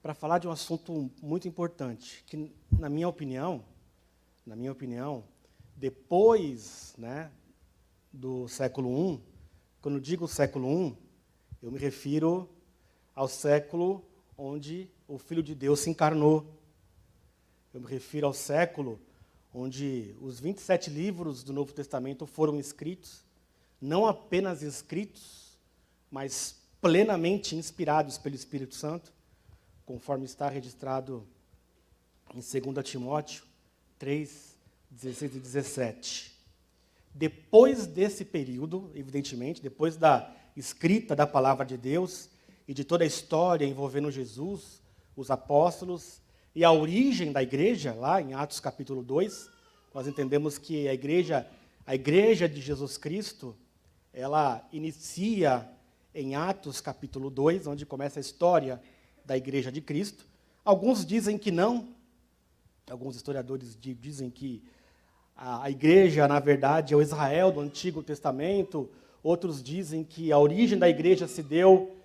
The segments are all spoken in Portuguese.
para falar de um assunto muito importante, que, na minha opinião, depois, né, do século I, quando eu digo século I, eu me refiro ao século onde o Filho de Deus se encarnou. Eu me refiro ao século onde os 27 livros do Novo Testamento foram escritos, não apenas escritos, mas plenamente inspirados pelo Espírito Santo, conforme está registrado em 2 Timóteo 3, 16 e 17. Depois desse período, evidentemente, depois da escrita da palavra de Deus e de toda a história envolvendo Jesus, os apóstolos e a origem da igreja, lá em Atos capítulo 2, nós entendemos que a igreja de Jesus Cristo, ela inicia em Atos capítulo 2, onde começa a história da igreja de Cristo. Alguns dizem que não, alguns historiadores dizem que a igreja, na verdade, é o Israel do Antigo Testamento. Outros dizem que a origem da igreja se deu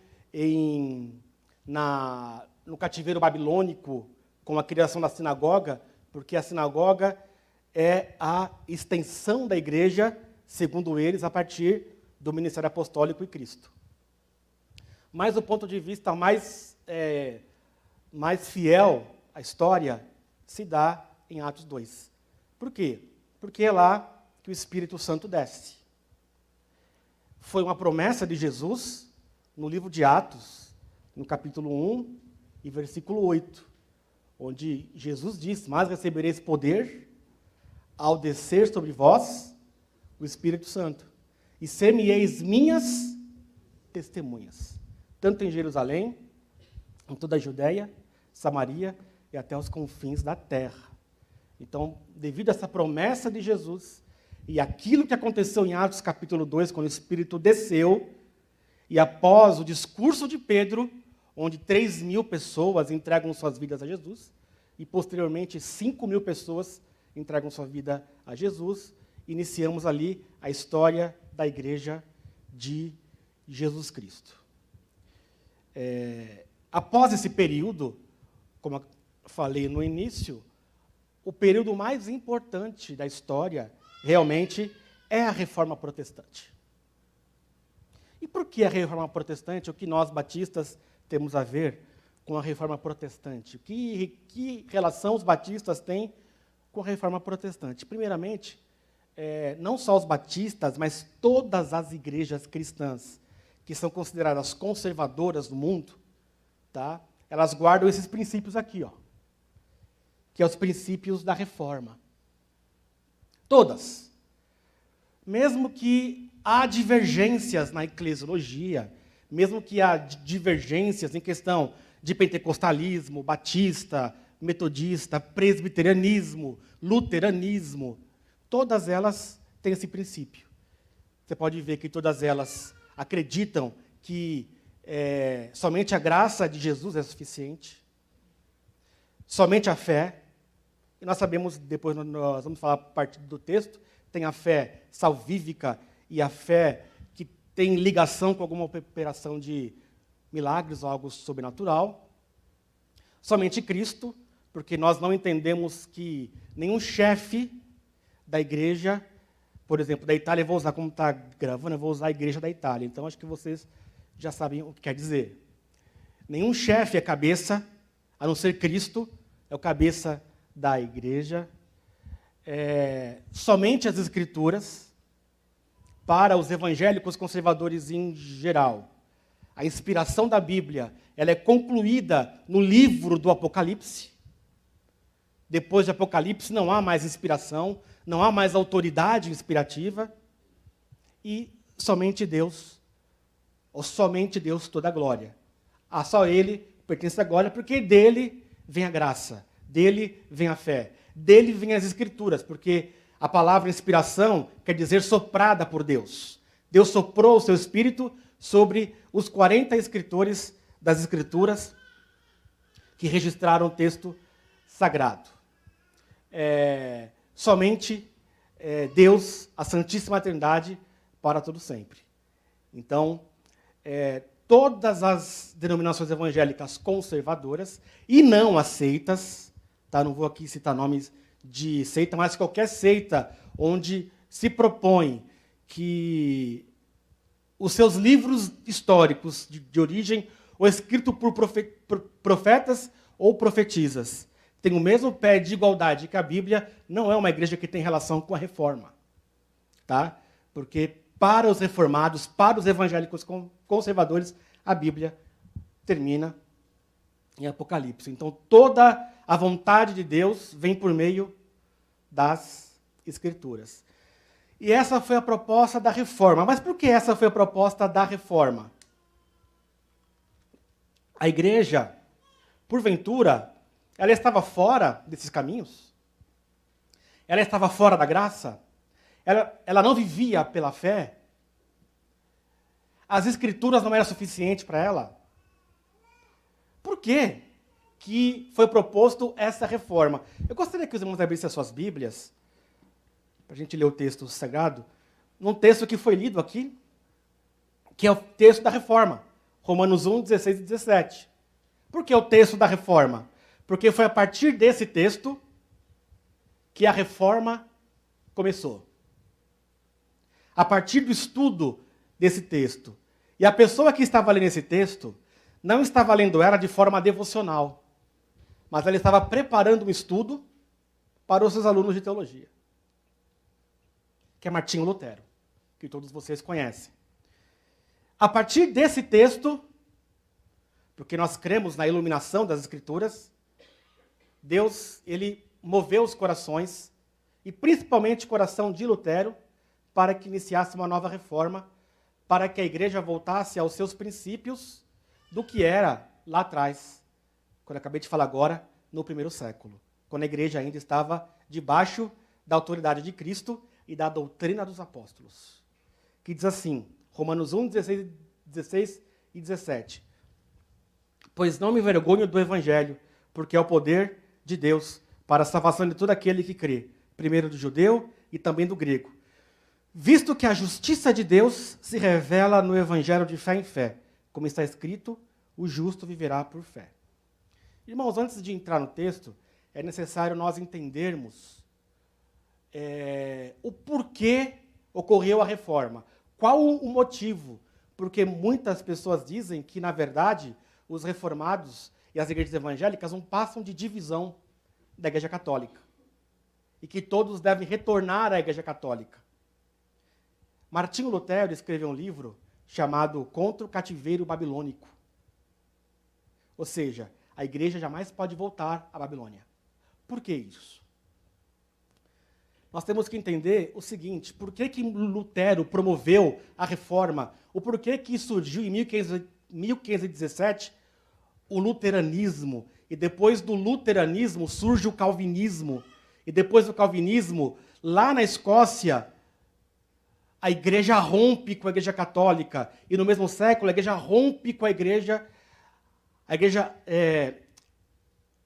no cativeiro babilônico, com a criação da sinagoga, porque a sinagoga é a extensão da igreja, segundo eles, a partir do ministério apostólico e Cristo. Mas o ponto de vista mais fiel à história se dá em Atos 2. Por quê? Porque é lá que o Espírito Santo desce. Foi uma promessa de Jesus no livro de Atos, no capítulo 1 e versículo 8, onde Jesus diz: mas recebereis poder ao descer sobre vós o Espírito Santo, e ser-me-eis minhas testemunhas, tanto em Jerusalém, em toda a Judéia, Samaria e até os confins da terra. Então, devido a essa promessa de Jesus e aquilo que aconteceu em Atos capítulo 2, quando o Espírito desceu, e após o discurso de Pedro, onde 3.000 pessoas entregam suas vidas a Jesus, e posteriormente 5.000 pessoas entregam sua vida a Jesus, iniciamos ali a história da igreja de Jesus Cristo. Após esse período, como eu falei no início, o período mais importante da história, realmente, é a Reforma Protestante. E por que a Reforma Protestante? O que nós, batistas, temos a ver com a Reforma Protestante? Que relação os batistas têm com a Reforma Protestante? Primeiramente, não só os batistas, mas todas as igrejas cristãs, que são consideradas conservadoras no mundo, tá? Elas guardam esses princípios aqui, ó, que são os princípios da Reforma. Todas. Mesmo que há divergências na eclesiologia, mesmo que há divergências em questão de pentecostalismo, batista, metodista, presbiterianismo, luteranismo, todas elas têm esse princípio. Você pode ver que todas elas acreditam que somente a graça de Jesus é suficiente, somente a fé. E nós sabemos, depois nós vamos falar a partir do texto, tem a fé salvífica e a fé que tem ligação com alguma operação de milagres ou algo sobrenatural. Somente Cristo, porque nós não entendemos que nenhum chefe da igreja, por exemplo, da Itália, eu vou usar, como está gravando, eu vou usar a igreja da Itália, então acho que vocês já sabem o que quer dizer. Nenhum chefe é cabeça, a não ser Cristo, é o cabeça da igreja. Somente as Escrituras, para os evangélicos conservadores em geral. A inspiração da Bíblia, ela é concluída no livro do Apocalipse. Depois de Apocalipse não há mais inspiração, não há mais autoridade inspirativa, e somente Deus, ou somente Deus toda a glória. A só Ele pertence a glória, porque dele vem a graça, dele vem a fé, dele vem as Escrituras, porque a palavra inspiração quer dizer soprada por Deus. Deus soprou o seu Espírito sobre os 40 escritores das Escrituras que registraram o texto sagrado. Somente Deus, a Santíssima Trindade, para todo sempre. Então, todas as denominações evangélicas conservadoras e não aceitas, tá? Não vou aqui citar nomes de seita, mas qualquer seita onde se propõe que os seus livros históricos de origem, ou escrito por profetas ou profetisas, tem o mesmo pé de igualdade que a Bíblia, não é uma igreja que tem relação com a reforma. Tá? Porque para os reformados, para os evangélicos conservadores, a Bíblia termina em Apocalipse. Então, toda a vontade de Deus vem por meio das Escrituras. E essa foi a proposta da reforma. Mas por que essa foi a proposta da reforma? A igreja, porventura, ela estava fora desses caminhos? Ela estava fora da graça? Ela não vivia pela fé? As Escrituras não eram suficientes para ela? Por que que foi proposto essa reforma? Eu gostaria que os irmãos abrissem as suas Bíblias, para a gente ler o texto sagrado, num texto que foi lido aqui, que é o texto da reforma, Romanos 1, 16 e 17. Por que o texto da reforma? Porque foi a partir desse texto que a reforma começou. A partir do estudo desse texto. E a pessoa que estava lendo esse texto não estava lendo ela de forma devocional, mas ela estava preparando um estudo para os seus alunos de teologia, que é Martinho Lutero, que todos vocês conhecem. A partir desse texto, porque nós cremos na iluminação das Escrituras, Deus, ele moveu os corações, e principalmente o coração de Lutero, para que iniciasse uma nova reforma, para que a igreja voltasse aos seus princípios do que era lá atrás, quando eu acabei de falar agora, no primeiro século, quando a igreja ainda estava debaixo da autoridade de Cristo e da doutrina dos apóstolos. Que diz assim, Romanos 1, 16 e 17. Pois não me envergonho do evangelho, porque é o poder de Deus para a salvação de todo aquele que crê, primeiro do judeu e também do grego. Visto que a justiça de Deus se revela no evangelho de fé em fé, como está escrito, o justo viverá por fé. Irmãos, antes de entrar no texto, é necessário nós entendermos o porquê ocorreu a reforma. Qual o motivo? Porque muitas pessoas dizem que, na verdade, os reformados e as igrejas evangélicas não passam de divisão da Igreja Católica. E que todos devem retornar à Igreja Católica. Martinho Lutero escreveu um livro chamado Contra o Cativeiro Babilônico. Ou seja, a igreja jamais pode voltar à Babilônia. Por que isso? Nós temos que entender o seguinte, por que que Lutero promoveu a reforma? O porquê que surgiu em 1517 o luteranismo, e depois do luteranismo surge o calvinismo, e depois do calvinismo, lá na Escócia, a igreja rompe com a igreja católica, e no mesmo século a igreja rompe com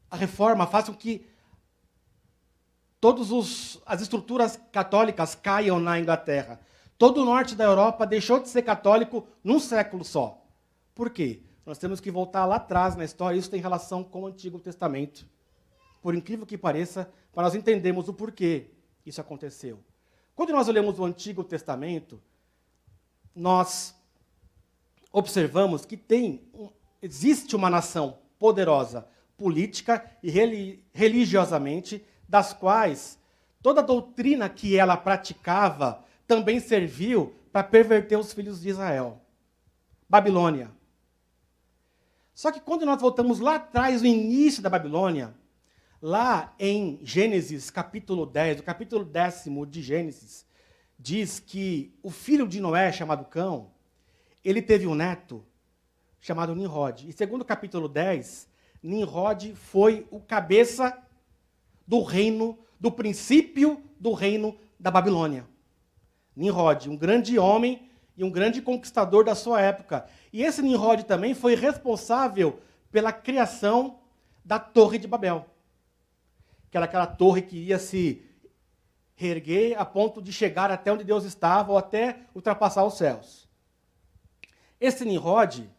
a reforma faz com que todas as estruturas católicas caiam na Inglaterra. Todo o norte da Europa deixou de ser católico num século só. Por quê? Nós temos que voltar lá atrás na história, isso tem relação com o Antigo Testamento. Por incrível que pareça, para nós entendermos o porquê isso aconteceu. Quando nós olhamos o Antigo Testamento, nós observamos que existe uma nação poderosa, política e religiosamente, das quais toda a doutrina que ela praticava também serviu para perverter os filhos de Israel. Babilônia. Só que quando nós voltamos lá atrás, no início da Babilônia, lá em Gênesis, capítulo 10, o capítulo 10º de Gênesis, diz que o filho de Noé, chamado Cão, ele teve um neto chamado Nimrod. E segundo o capítulo 10, Nimrod foi o cabeça do reino, do princípio do reino da Babilônia. Nimrod, um grande homem e um grande conquistador da sua época. E esse Nimrod também foi responsável pela criação da Torre de Babel, que era aquela torre que ia se reerguer a ponto de chegar até onde Deus estava ou até ultrapassar os céus. Esse Nimrod,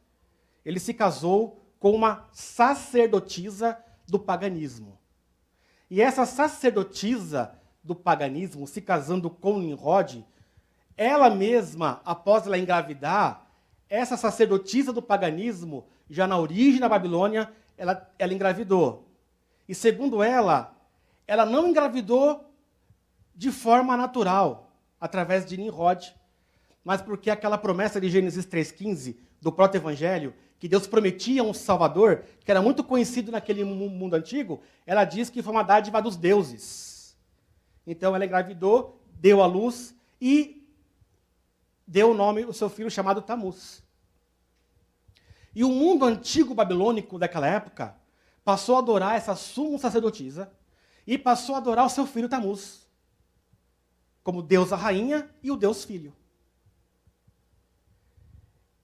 ele se casou com uma sacerdotisa do paganismo. E essa sacerdotisa do paganismo, se casando com Nimrod, ela mesma, após ela engravidar, essa sacerdotisa do paganismo, já na origem da Babilônia, ela engravidou. E segundo ela não engravidou de forma natural, através de Nimrod, mas porque aquela promessa de Gênesis 3,15, do proto-evangelho, que Deus prometia um Salvador, que era muito conhecido naquele mundo antigo, ela diz que foi uma dádiva dos deuses. Então ela engravidou, deu à luz e deu o nome ao seu filho chamado Tamuz. E o mundo antigo babilônico daquela época passou a adorar essa sumo sacerdotisa e passou a adorar o seu filho Tamuz, como Deus a rainha e o Deus filho.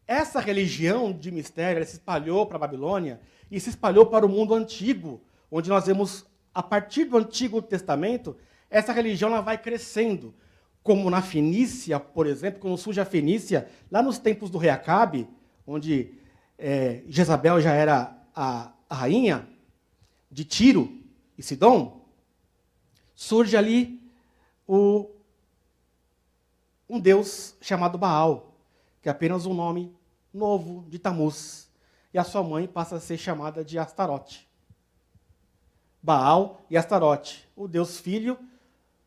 Essa religião de mistério se espalhou para a Babilônia e se espalhou para o mundo antigo, onde nós vemos, a partir do Antigo Testamento, essa religião ela vai crescendo. Como na Fenícia, por exemplo, quando surge a Fenícia, lá nos tempos do rei Acabe, onde Jezabel já era a rainha de Tiro e Sidom, surge ali um deus chamado Baal, que é apenas um nome novo de Tamuz. E a sua mãe passa a ser chamada de Astarote. Baal e Astarote, o deus filho,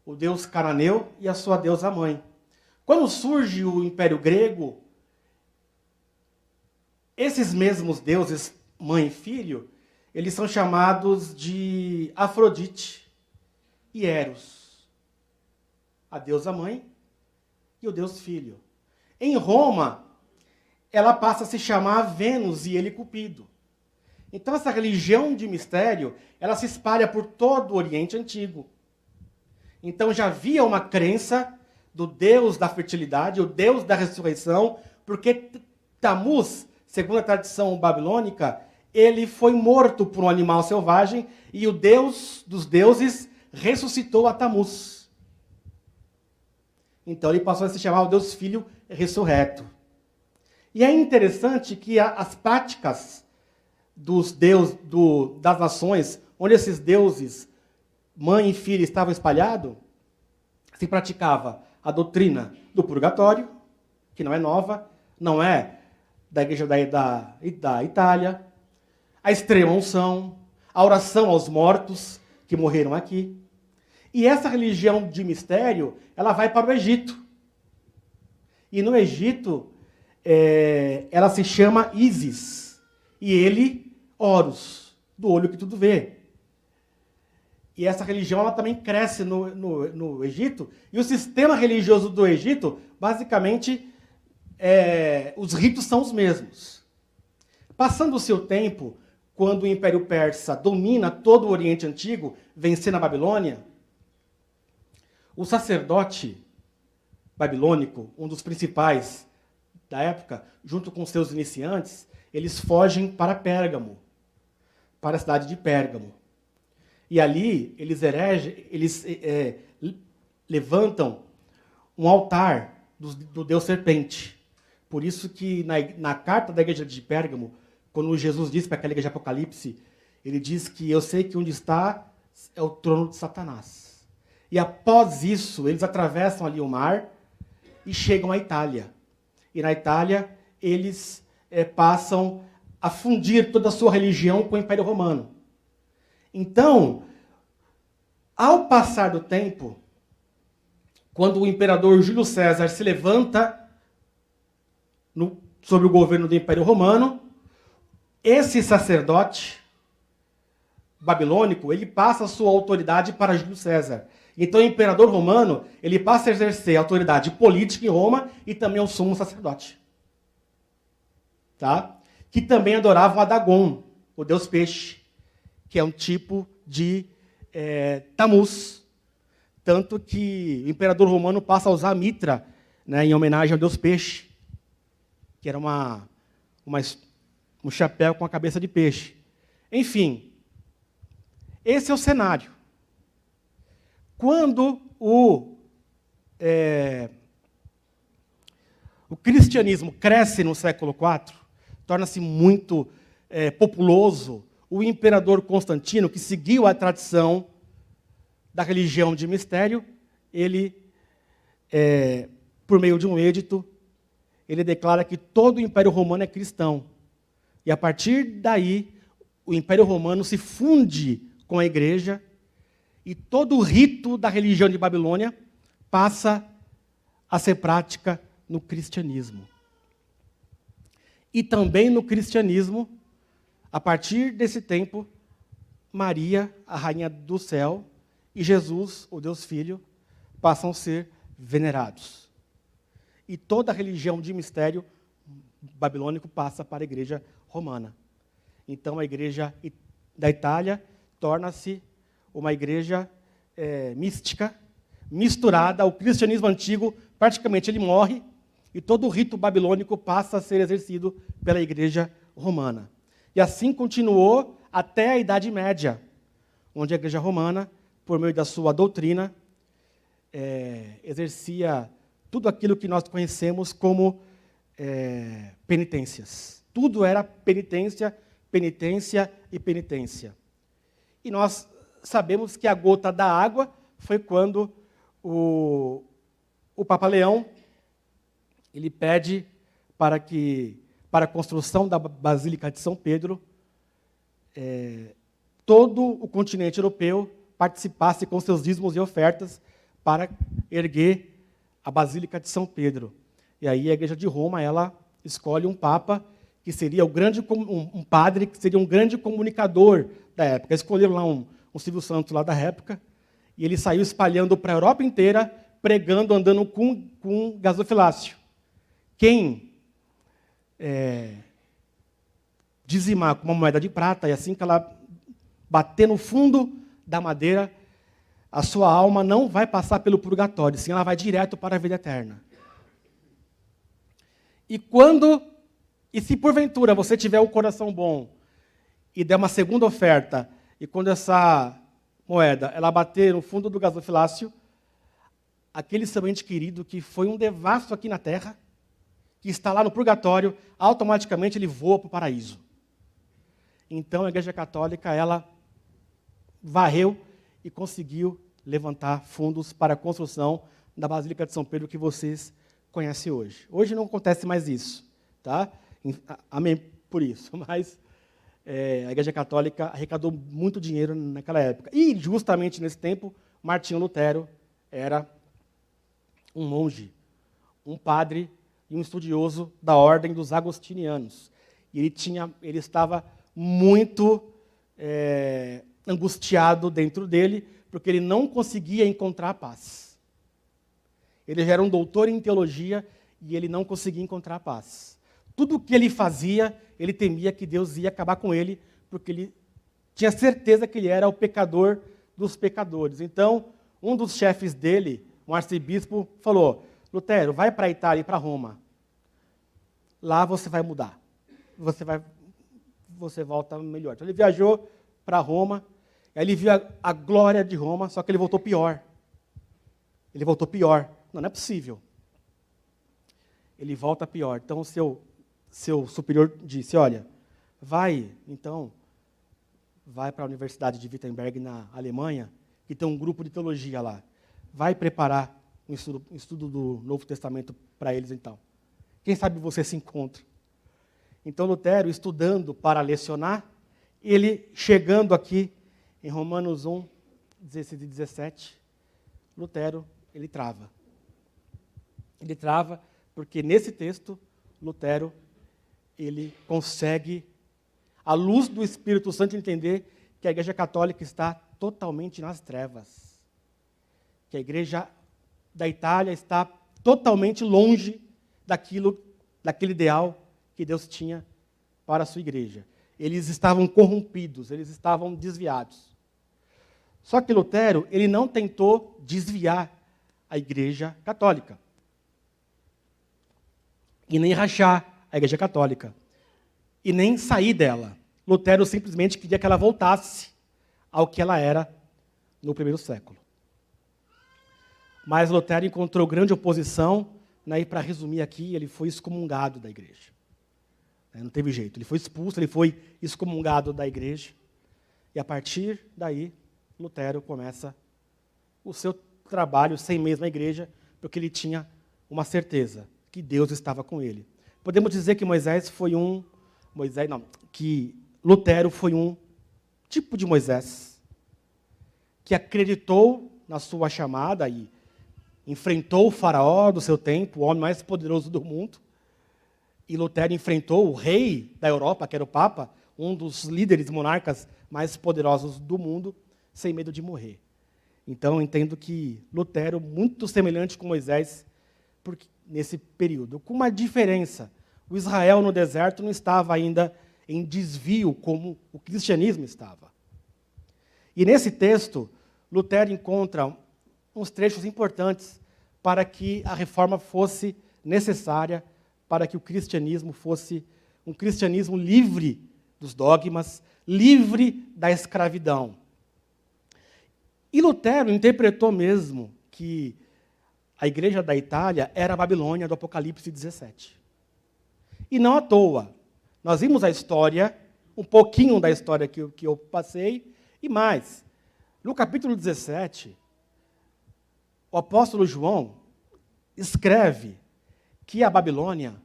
o deus cananeu e a sua deusa mãe. Quando surge o Império Grego, esses mesmos deuses, mãe e filho, eles são chamados de Afrodite e Eros. A deusa mãe e o deus filho. Em Roma, ela passa a se chamar Vênus e ele Cupido. Então essa religião de mistério, ela se espalha por todo o Oriente Antigo. Então já havia uma crença do Deus da fertilidade, o Deus da ressurreição, porque Tamuz, segundo a tradição babilônica, ele foi morto por um animal selvagem e o Deus dos deuses ressuscitou a Tamuz. Então ele passou a se chamar o Deus Filho ressurreto. E é interessante que as práticas dos deuses, das nações, onde esses deuses, mãe e filha, estavam espalhados, se praticava a doutrina do purgatório, que não é nova, não é da igreja da Itália, a extrema unção, a oração aos mortos que morreram aqui. E essa religião de mistério, ela vai para o Egito. E no Egito, ela se chama Ísis. E ele, Horus, do olho que tudo vê. E essa religião ela também cresce no Egito. E o sistema religioso do Egito, basicamente, os ritos são os mesmos. Passando o seu tempo, quando o Império Persa domina todo o Oriente Antigo, vencendo a Babilônia, o sacerdote babilônico, um dos principais da época, junto com seus iniciantes, eles fogem para Pérgamo, para a cidade de Pérgamo. E ali eles levantam um altar do deus serpente. Por isso que na carta da igreja de Pérgamo, quando Jesus diz para aquela igreja de Apocalipse, ele diz que eu sei que onde está é o trono de Satanás. E após isso, eles atravessam ali o mar e chegam à Itália. E na Itália, eles passam a fundir toda a sua religião com o Império Romano. Então, ao passar do tempo, quando o imperador Júlio César se levanta sobre o governo do Império Romano, esse sacerdote babilônico, ele passa a sua autoridade para Júlio César. Então o imperador romano, ele passa a exercer autoridade política em Roma e também o sumo sacerdote. Tá? Que também adoravam a Dagon, o deus peixe, que é um tipo de Tamuz. Tanto que o imperador romano passa a usar a mitra, né, em homenagem ao deus peixe, que era um chapéu com a cabeça de peixe. Enfim, esse é o cenário. Quando o cristianismo cresce no século IV, torna-se muito populoso, o imperador Constantino, que seguiu a tradição da religião de mistério, ele, por meio de um edito, ele declara que todo o Império Romano é cristão. E a partir daí, o Império Romano se funde com a igreja e todo o rito da religião de Babilônia passa a ser prática no cristianismo. E também no cristianismo, a partir desse tempo, Maria, a rainha do céu, e Jesus, o Deus Filho, passam a ser venerados. E toda a religião de mistério babilônico passa para a igreja romana. Então, a igreja da Itália torna-se uma igreja mística, misturada ao cristianismo antigo, praticamente ele morre, e todo o rito babilônico passa a ser exercido pela igreja romana. E assim continuou até a Idade Média, onde a igreja romana, por meio da sua doutrina, exercia tudo aquilo que nós conhecemos como penitências. Tudo era penitência, penitência e penitência. E nós sabemos que a gota da água foi quando o Papa Leão ele pede para a construção da Basílica de São Pedro, todo o continente europeu participasse com seus dízimos e ofertas para erguer a Basílica de São Pedro. E aí a Igreja de Roma ela escolhe um Papa que seria um padre que seria um grande comunicador da época. Escolheram lá um Silvio Santos lá da época, e ele saiu espalhando para a Europa inteira, pregando, andando com gasofilácio. Quem dizimar com uma moeda de prata, e assim que ela bater no fundo da madeira, a sua alma não vai passar pelo purgatório, sim, ela vai direto para a vida eterna. E se porventura você tiver um coração bom e der uma segunda oferta, e quando essa moeda ela bater no fundo do gasofilácio, aquele seu ente querido que foi um devasso aqui na terra, que está lá no purgatório, automaticamente ele voa para o paraíso. Então a Igreja Católica ela varreu e conseguiu levantar fundos para a construção da Basílica de São Pedro que vocês conhecem hoje. Hoje não acontece mais isso, tá? Amém por isso, mas a Igreja Católica arrecadou muito dinheiro naquela época. E justamente nesse tempo, Martinho Lutero era um monge, um padre e um estudioso da ordem dos agostinianos. E ele estava muito angustiado dentro dele, porque ele não conseguia encontrar paz. Ele já era um doutor em teologia e ele não conseguia encontrar paz. Tudo o que ele fazia, ele temia que Deus ia acabar com ele, porque ele tinha certeza que ele era o pecador dos pecadores. Então, um dos chefes dele, um arcebispo, falou: Lutero, vai para a Itália e para Roma. Lá você vai mudar. Você volta melhor. Então, ele viajou para Roma, aí ele viu a glória de Roma, só que ele voltou pior. Ele voltou pior. Não é possível. Ele volta pior. Então, o seu superior disse: olha, vai para a Universidade de Wittenberg, na Alemanha, que tem um grupo de teologia lá. Vai preparar um estudo do Novo Testamento para eles, então. Quem sabe você se encontra. Então, Lutero, estudando para lecionar, ele chegando aqui em Romanos 1, 16 e 17, Lutero, ele trava. Ele trava porque nesse texto, Lutero, ele consegue, à luz do Espírito Santo, entender que a Igreja Católica está totalmente nas trevas. Que a Igreja da Itália está totalmente longe daquele ideal que Deus tinha para a sua Igreja. Eles estavam corrompidos, eles estavam desviados. Só que Lutero, ele não tentou desviar a Igreja Católica. E nem rachar a Igreja Católica. E nem sair dela. Lutero simplesmente queria que ela voltasse ao que ela era no primeiro século. Mas Lutero encontrou grande oposição, né, e para resumir aqui, ele foi excomungado da igreja. Não teve jeito. Ele foi expulso, ele foi excomungado da igreja. E a partir daí, Lutero começa o seu trabalho sem mesmo a igreja, porque ele tinha uma certeza, que Deus estava com ele. Podemos dizer que que Lutero foi um tipo de Moisés, que acreditou na sua chamada e enfrentou o faraó do seu tempo, o homem mais poderoso do mundo. E Lutero enfrentou o rei da Europa, que era o Papa, um dos líderes monarcas mais poderosos do mundo, sem medo de morrer. Então, eu entendo que Lutero, muito semelhante com Moisés, nesse período, com uma diferença. O Israel no deserto não estava ainda em desvio como o cristianismo estava. E nesse texto, Lutero encontra uns trechos importantes para que a reforma fosse necessária, para que o cristianismo fosse um cristianismo livre dos dogmas, livre da escravidão. E Lutero interpretou mesmo que a igreja da Itália era a Babilônia do Apocalipse 17. E não à toa. Nós vimos a história, um pouquinho da história que eu passei, e mais. No capítulo 17, o apóstolo João escreve que a Babilônia,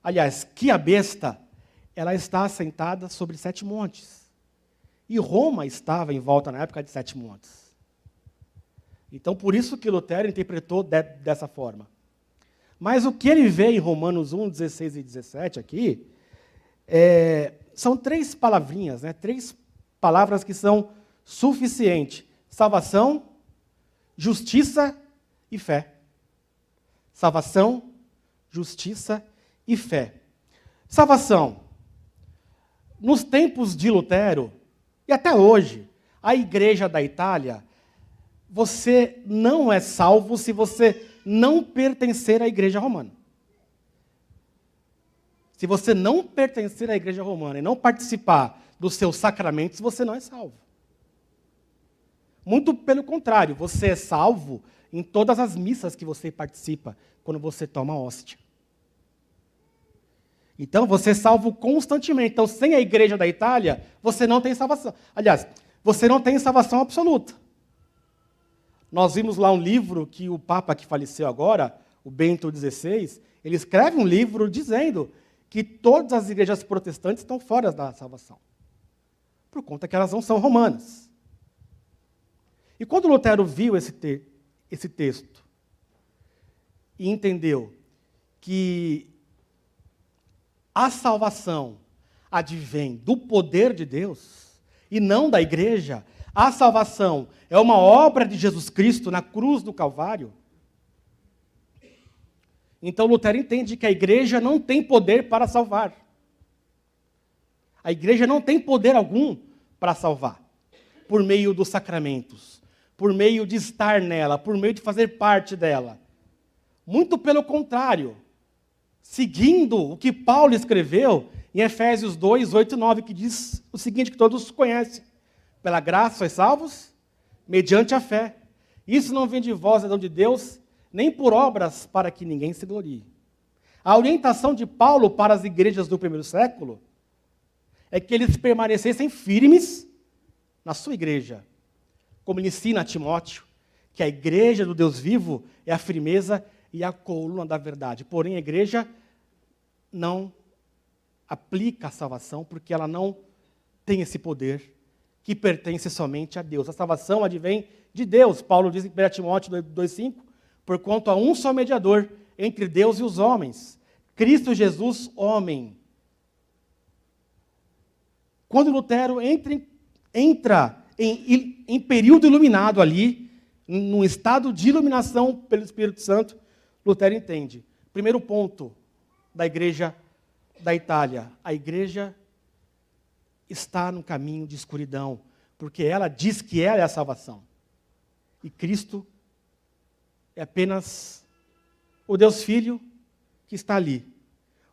aliás, que a besta, ela está assentada sobre 7 montes. E Roma estava em volta, na época, de 7 montes. Então, por isso que Lutero interpretou dessa forma. Mas o que ele vê em Romanos 1, 16 e 17 aqui, são 3 palavrinhas, 3 palavras que são suficientes. Salvação, justiça e fé. Salvação, justiça e fé. Salvação. Nos tempos de Lutero, e até hoje, a igreja da Itália, você não é salvo se você não pertencer à igreja romana. Se você não pertencer à igreja romana e não participar dos seus sacramentos, você não é salvo. Muito pelo contrário, você é salvo em todas as missas que você participa, quando você toma hóstia. Então, você é salvo constantemente. Então, sem a igreja da Itália, você não tem salvação. Aliás, você não tem salvação absoluta. Nós vimos lá um livro que o Papa que faleceu agora, o Bento XVI, ele escreve um livro dizendo que todas as igrejas protestantes estão fora da salvação, por conta que elas não são romanas. E quando Lutero viu esse texto e entendeu que a salvação advém do poder de Deus e não da igreja, a salvação é uma obra de Jesus Cristo na cruz do Calvário. Então Lutero entende que a igreja não tem poder para salvar. A igreja não tem poder algum para salvar, por meio dos sacramentos, por meio de estar nela, por meio de fazer parte dela. Muito pelo contrário, seguindo o que Paulo escreveu em Efésios 2, 8 e 9, que diz o seguinte, que todos conhecem: pela graça sois salvos, mediante a fé. Isso não vem de vós, é dom de Deus, nem por obras para que ninguém se glorie. A orientação de Paulo para as igrejas do primeiro século é que eles permanecessem firmes na sua igreja. Como ele ensina a Timóteo, que a igreja do Deus vivo é a firmeza e a coluna da verdade. Porém, a igreja não aplica a salvação porque ela não tem esse poder que pertence somente a Deus. A salvação advém de Deus. Paulo diz em 1 Timóteo 2,5, porquanto há um só mediador entre Deus e os homens, Cristo Jesus, homem. Quando Lutero entra em período iluminado ali, num estado de iluminação pelo Espírito Santo, Lutero entende. Primeiro ponto da igreja da Itália: a igreja está no caminho de escuridão, porque ela diz que ela é a salvação. E Cristo é apenas o Deus Filho que está ali.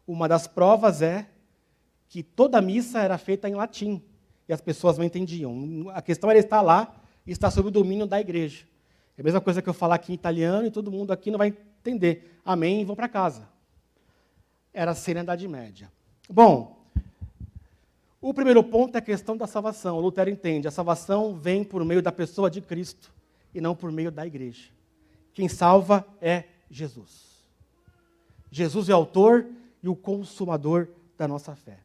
Uma das provas é que toda a missa era feita em latim, e as pessoas não entendiam. A questão era estar lá e estar sob o domínio da igreja. É a mesma coisa que eu falar aqui em italiano e todo mundo aqui não vai entender. Amém, e vão para casa. Era assim na Idade Média. Bom, o primeiro ponto é a questão da salvação. O Lutero entende, a salvação vem por meio da pessoa de Cristo e não por meio da igreja. Quem salva é Jesus. Jesus é o autor e o consumador da nossa fé.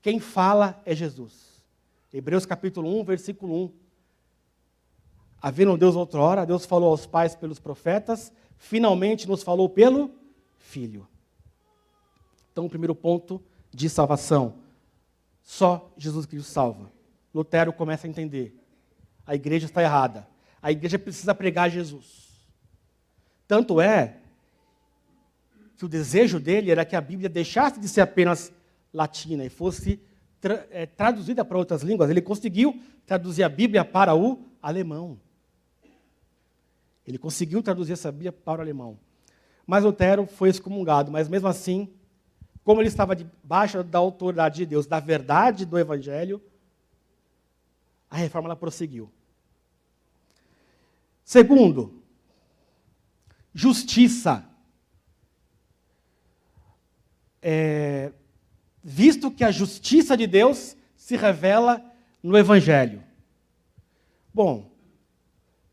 Quem fala é Jesus. Hebreus capítulo 1, versículo 1. Havendo Deus outrora, Deus falou aos pais pelos profetas, finalmente nos falou pelo Filho. Então, o primeiro ponto de salvação. Só Jesus Cristo salva. Lutero começa a entender. A igreja está errada. A igreja precisa pregar Jesus. Tanto é que o desejo dele era que a Bíblia deixasse de ser apenas latina e fosse traduzida para outras línguas. Ele conseguiu traduzir a Bíblia para o alemão. Ele conseguiu traduzir essa Bíblia para o alemão. Mas Lutero foi excomungado, mas mesmo assim, como ele estava debaixo da autoridade de Deus, da verdade do Evangelho, a reforma ela prosseguiu. Segundo, justiça. Visto que a justiça de Deus se revela no Evangelho. Bom,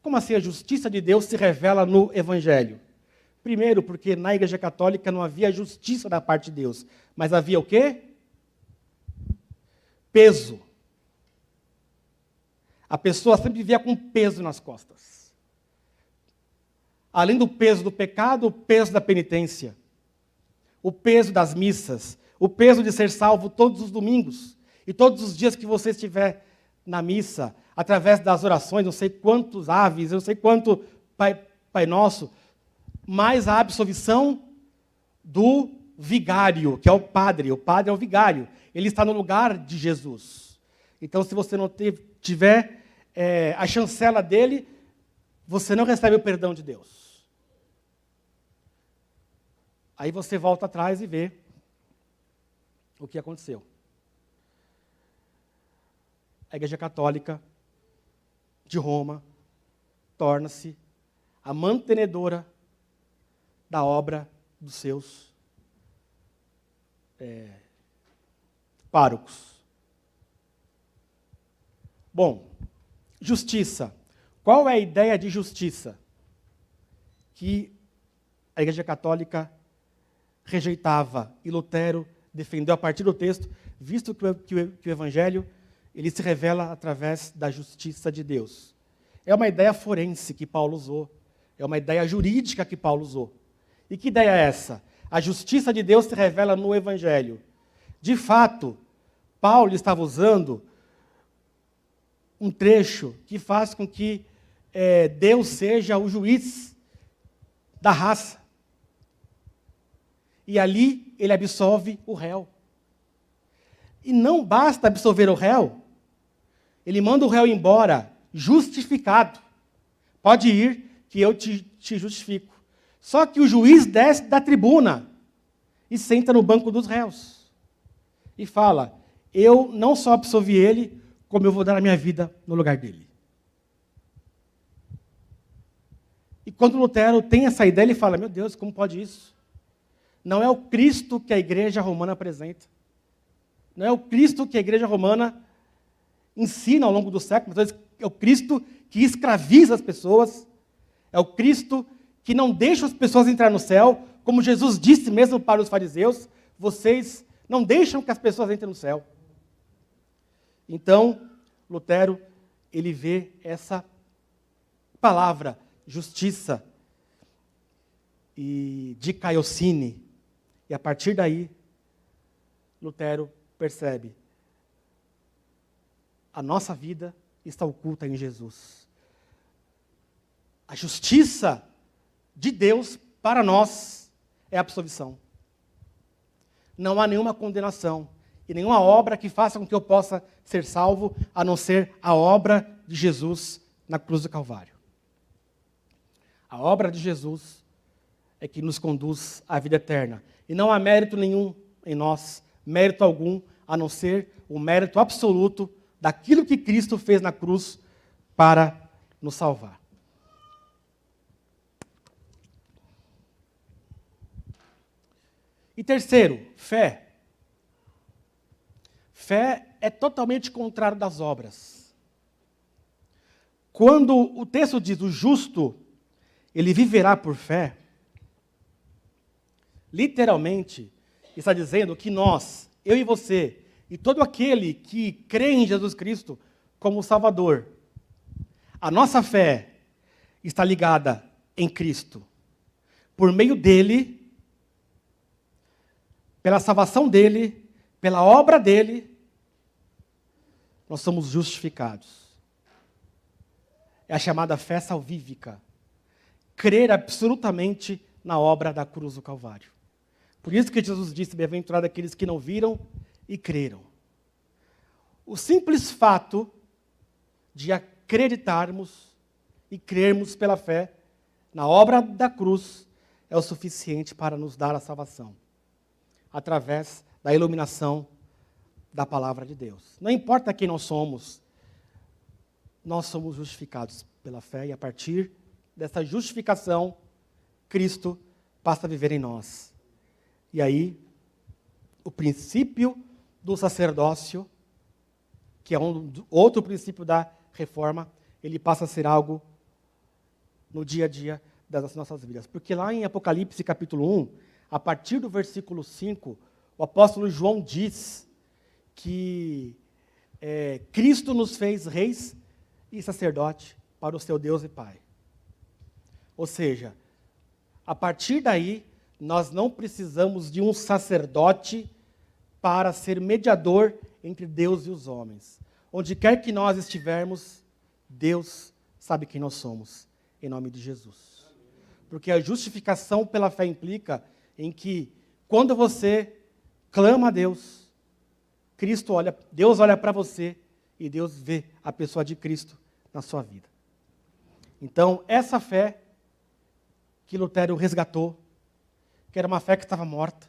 como assim a justiça de Deus se revela no Evangelho? Primeiro, porque na Igreja Católica não havia justiça da parte de Deus, mas havia o quê? Peso. A pessoa sempre vivia com peso nas costas. Além do peso do pecado, o peso da penitência. O peso das missas. O peso de ser salvo todos os domingos. E todos os dias que você estiver na missa, através das orações, não sei quantos aves, não sei quanto Pai Nosso, mais a absolvição do vigário, que é o padre. O padre é o vigário. Ele está no lugar de Jesus. Então, se você não tiver a chancela dele, você não recebe o perdão de Deus. Aí você volta atrás e vê o que aconteceu. A Igreja Católica de Roma torna-se a mantenedora da obra dos seus párocos. Bom, justiça. Qual é a ideia de justiça que a Igreja Católica rejeitava e Lutero defendeu a partir do texto, visto que o Evangelho ele se revela através da justiça de Deus? É uma ideia forense que Paulo usou, é uma ideia jurídica que Paulo usou. E que ideia é essa? A justiça de Deus se revela no Evangelho. De fato, Paulo estava usando um trecho que faz com que Deus seja o juiz da raça. E ali ele absolve o réu. E não basta absolver o réu, ele manda o réu embora justificado. Pode ir, que eu te justifico. Só que o juiz desce da tribuna e senta no banco dos réus. E fala, eu não só absolvi ele, como eu vou dar a minha vida no lugar dele. E quando Lutero tem essa ideia, ele fala, meu Deus, como pode isso? Não é o Cristo que a igreja romana apresenta. Não é o Cristo que a igreja romana ensina ao longo do século. É o Cristo que escraviza as pessoas. É o Cristo que não deixa as pessoas entrar no céu. Como Jesus disse mesmo para os fariseus, vocês não deixam que as pessoas entrem no céu. Então, Lutero, ele vê essa palavra, justiça, e dikaiosune. E a partir daí, Lutero percebe, a nossa vida está oculta em Jesus. A justiça de Deus para nós é a absolvição. Não há nenhuma condenação e nenhuma obra que faça com que eu possa ser salvo, a não ser a obra de Jesus na cruz do Calvário. A obra de Jesus é que nos conduz à vida eterna. E não há mérito nenhum em nós, mérito algum, a não ser o mérito absoluto daquilo que Cristo fez na cruz para nos salvar. E terceiro, fé. Fé é totalmente contrário das obras. Quando o texto diz o justo, ele viverá por fé, literalmente está dizendo que nós, eu e você, e todo aquele que crê em Jesus Cristo como Salvador, a nossa fé está ligada em Cristo. Por meio dele, pela salvação dele, pela obra dele, nós somos justificados. É a chamada fé salvífica. Crer absolutamente na obra da cruz do Calvário. Por isso que Jesus disse, bem-aventurado aqueles que não viram e creram. O simples fato de acreditarmos e crermos pela fé na obra da cruz é o suficiente para nos dar a salvação, através da iluminação da palavra de Deus. Não importa quem nós somos justificados pela fé, e a partir dessa justificação, Cristo passa a viver em nós. E aí, o princípio do sacerdócio, que é outro princípio da reforma, ele passa a ser algo no dia a dia das nossas vidas. Porque lá em Apocalipse capítulo 1, a partir do versículo 5, o apóstolo João diz que Cristo nos fez reis e sacerdote para o seu Deus e Pai. Ou seja, a partir daí, nós não precisamos de um sacerdote para ser mediador entre Deus e os homens. Onde quer que nós estivermos, Deus sabe quem nós somos, em nome de Jesus. Porque a justificação pela fé implica em que, quando você clama a Deus, Deus olha para você e Deus vê a pessoa de Cristo na sua vida. Então, essa fé que Lutero resgatou, que era uma fé que estava morta,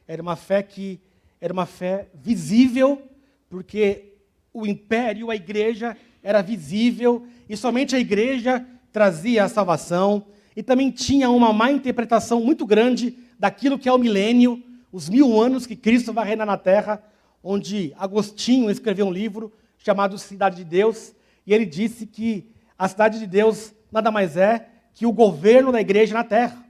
era uma fé visível, porque o império, a igreja, era visível, e somente a igreja trazia a salvação, e também tinha uma má interpretação muito grande daquilo que é o milênio, os 1000 anos que Cristo vai reinar na terra, onde Agostinho escreveu um livro chamado Cidade de Deus, e ele disse que a cidade de Deus nada mais é que o governo da igreja na terra.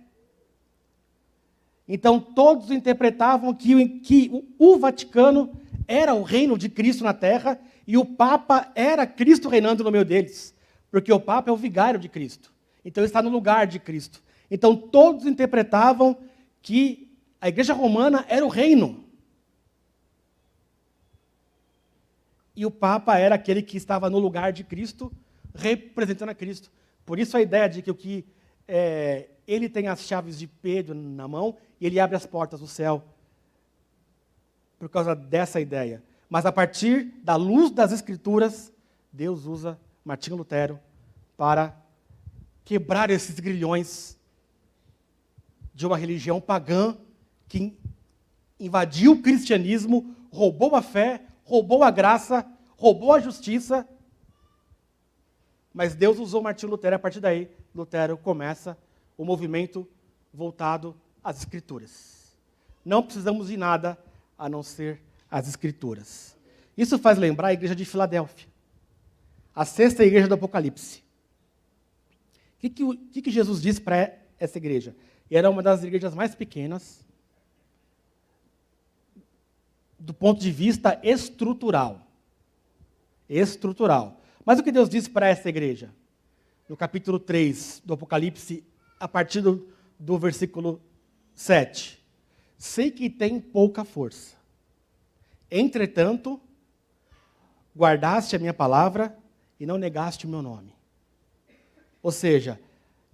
Então, todos interpretavam que o Vaticano era o reino de Cristo na terra e o Papa era Cristo reinando no meio deles, porque o Papa é o vigário de Cristo. Então, ele está no lugar de Cristo. Então, todos interpretavam que a Igreja Romana era o reino. E o Papa era aquele que estava no lugar de Cristo, representando a Cristo. Por isso a ideia de que ele tem as chaves de Pedro na mão e ele abre as portas do céu. Por causa dessa ideia. Mas a partir da luz das Escrituras, Deus usa Martinho Lutero para quebrar esses grilhões de uma religião pagã que invadiu o cristianismo, roubou a fé, roubou a graça, roubou a justiça. Mas Deus usou Martinho Lutero, e a partir daí, Lutero começa o movimento voltado às Escrituras. Não precisamos de nada a não ser as Escrituras. Isso faz lembrar a igreja de Filadélfia, a 6ª igreja do Apocalipse. O que Jesus disse para essa igreja? Era uma das igrejas mais pequenas, do ponto de vista estrutural. Mas o que Deus disse para essa igreja? No capítulo 3 do Apocalipse, a partir do versículo 7. Sei que tem pouca força. Entretanto, guardaste a minha palavra e não negaste o meu nome. Ou seja,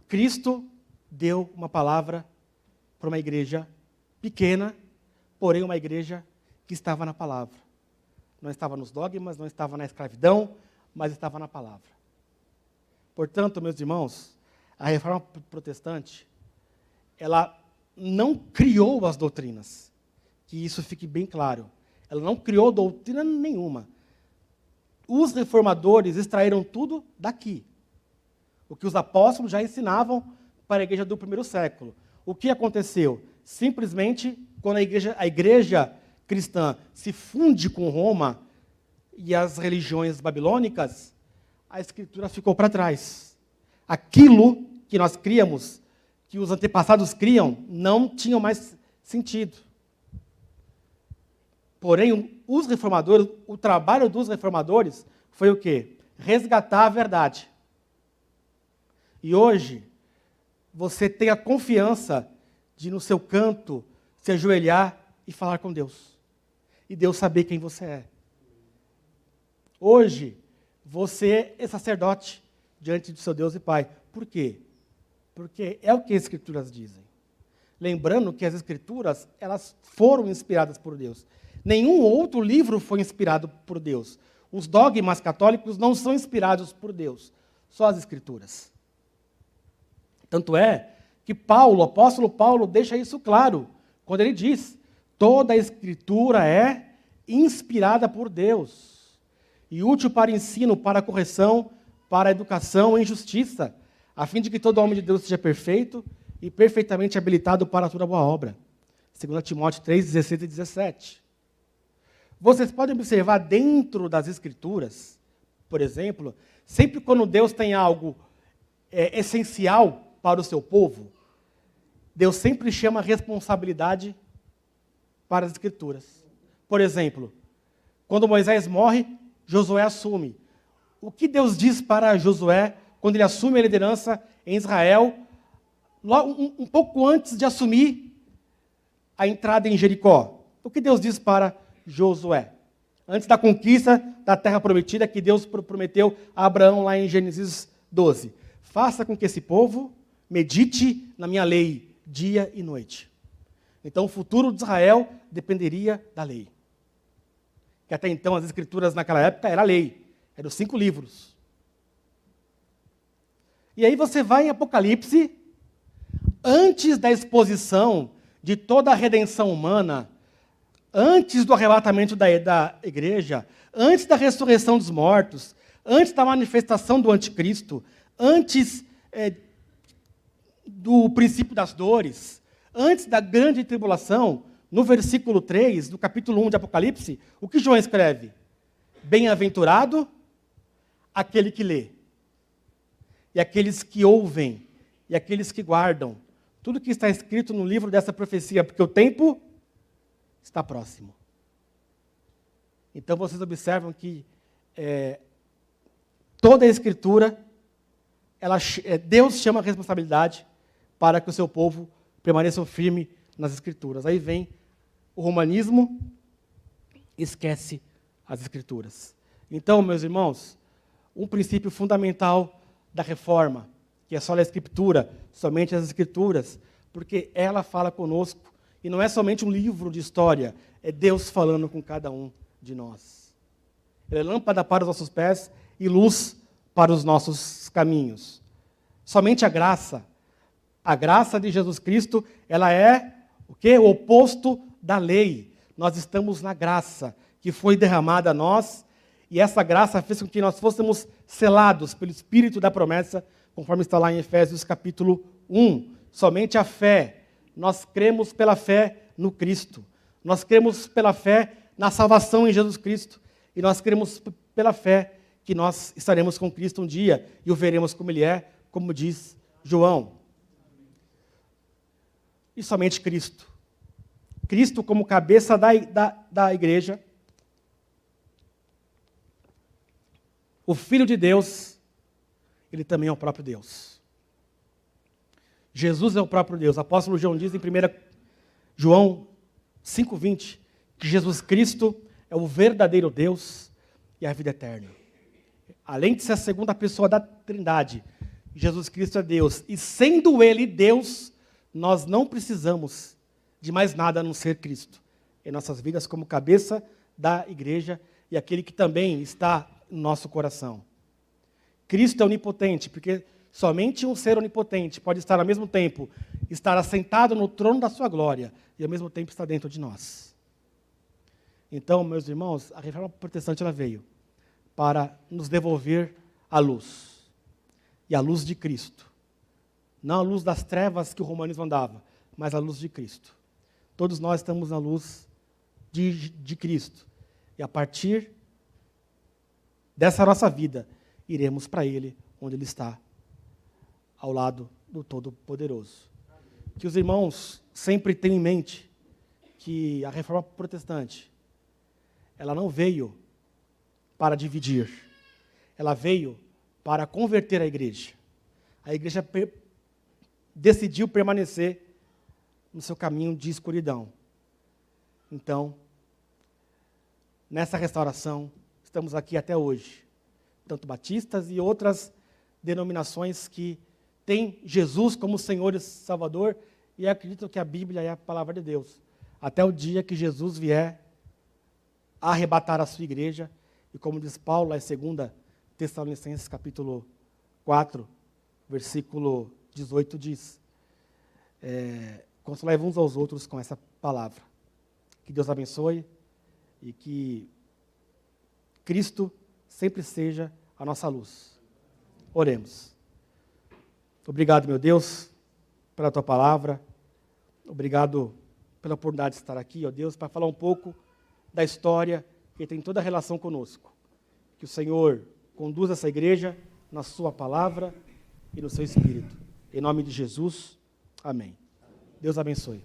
Cristo deu uma palavra para uma igreja pequena, porém uma igreja que estava na palavra. Não estava nos dogmas, não estava na escravidão, mas estava na palavra. Portanto, meus irmãos, a reforma protestante, ela não criou as doutrinas. Que isso fique bem claro. Ela não criou doutrina nenhuma. Os reformadores extraíram tudo daqui. O que os apóstolos já ensinavam para a igreja do primeiro século. O que aconteceu? Simplesmente, quando a igreja cristã se funde com Roma e as religiões babilônicas, a Escritura ficou para trás. Aquilo que nós criamos, que os antepassados criam, não tinha mais sentido. Porém, os reformadores, o trabalho dos reformadores foi o quê? Resgatar a verdade. E hoje, você tem a confiança de, no seu canto, se ajoelhar e falar com Deus. E Deus saber quem você é. Hoje, você é sacerdote diante do seu Deus e Pai. Por quê? Porque é o que as Escrituras dizem. Lembrando que as Escrituras, elas foram inspiradas por Deus. Nenhum outro livro foi inspirado por Deus. Os dogmas católicos não são inspirados por Deus, só as Escrituras. Tanto é que Paulo, o apóstolo Paulo, deixa isso claro, quando ele diz, toda a Escritura é inspirada por Deus, e útil para ensino, para correção, para educação em justiça, a fim de que todo homem de Deus seja perfeito e perfeitamente habilitado para toda boa obra. 2 Timóteo 3, 16 e 17. Vocês podem observar dentro das Escrituras, por exemplo, sempre quando Deus tem algo essencial para o seu povo, Deus sempre chama a responsabilidade para as Escrituras. Por exemplo, quando Moisés morre, Josué assume. O que Deus diz para Josué quando ele assume a liderança em Israel, logo, um pouco antes de assumir a entrada em Jericó? O que Deus diz para Josué? Antes da conquista da terra prometida que Deus prometeu a Abraão lá em Gênesis 12. Faça com que esse povo medite na minha lei dia e noite. Então o futuro de Israel dependeria da lei. Que até então as Escrituras naquela época era a lei. Eram os 5 livros. E aí você vai em Apocalipse, antes da exposição de toda a redenção humana, antes do arrebatamento da igreja, antes da ressurreição dos mortos, antes da manifestação do anticristo, antes do princípio das dores, antes da grande tribulação, no versículo 3, do capítulo 1 de Apocalipse, o que João escreve? Bem-aventurado aquele que lê, e aqueles que ouvem, e aqueles que guardam tudo que está escrito no livro dessa profecia, porque o tempo está próximo. Então vocês observam que toda a Escritura, Deus chama a responsabilidade para que o seu povo permaneça firme nas Escrituras. Aí vem o romanismo, esquece as Escrituras. Então, meus irmãos, um princípio fundamental da reforma, que é só a Escritura, somente as Escrituras, porque ela fala conosco, e não é somente um livro de história, é Deus falando com cada um de nós. Ele é lâmpada para os nossos pés e luz para os nossos caminhos. Somente a graça de Jesus Cristo, ela é o quê? O oposto da lei. Nós estamos na graça que foi derramada a nós, e essa graça fez com que nós fôssemos selados pelo Espírito da promessa, conforme está lá em Efésios capítulo 1. Somente a fé. Nós cremos pela fé no Cristo. Nós cremos pela fé na salvação em Jesus Cristo. E nós cremos pela fé que nós estaremos com Cristo um dia e o veremos como Ele é, como diz João. E somente Cristo. Cristo como cabeça da igreja. O Filho de Deus, Ele também é o próprio Deus. Jesus é o próprio Deus. O apóstolo João diz em 1 João 5,20 que Jesus Cristo é o verdadeiro Deus e a vida eterna. Além de ser a segunda pessoa da Trindade, Jesus Cristo é Deus. E sendo Ele Deus, nós não precisamos de mais nada a não ser Cristo em nossas vidas como cabeça da igreja e aquele que também está no nosso coração. Cristo é onipotente, porque somente um ser onipotente pode estar ao mesmo tempo, estar assentado no trono da sua glória e ao mesmo tempo estar dentro de nós. Então, meus irmãos, a reforma protestante ela veio para nos devolver a luz. E a luz de Cristo. Não a luz das trevas que o romanismo andava, mas a luz de Cristo. Todos nós estamos na luz de Cristo. E a partir dessa nossa vida, iremos para Ele, onde Ele está, ao lado do Todo-Poderoso. Que os irmãos sempre tenham em mente que a reforma protestante, ela não veio para dividir, ela veio para converter a igreja. A igreja decidiu permanecer no seu caminho de escuridão. Então, nessa restauração, estamos aqui até hoje, tanto batistas e outras denominações que têm Jesus como Senhor e Salvador e acreditam que a Bíblia é a palavra de Deus, até o dia que Jesus vier arrebatar a sua igreja, e como diz Paulo, lá em 2 Tessalonicenses capítulo 4, versículo 18, diz, consolai uns aos outros com essa palavra. Que Deus abençoe e que Cristo sempre seja a nossa luz. Oremos. Obrigado, meu Deus, pela Tua palavra. Obrigado pela oportunidade de estar aqui, ó Deus, para falar um pouco da história que tem toda a relação conosco. Que o Senhor conduza essa igreja na Sua palavra e no Seu Espírito. Em nome de Jesus, amém. Deus abençoe.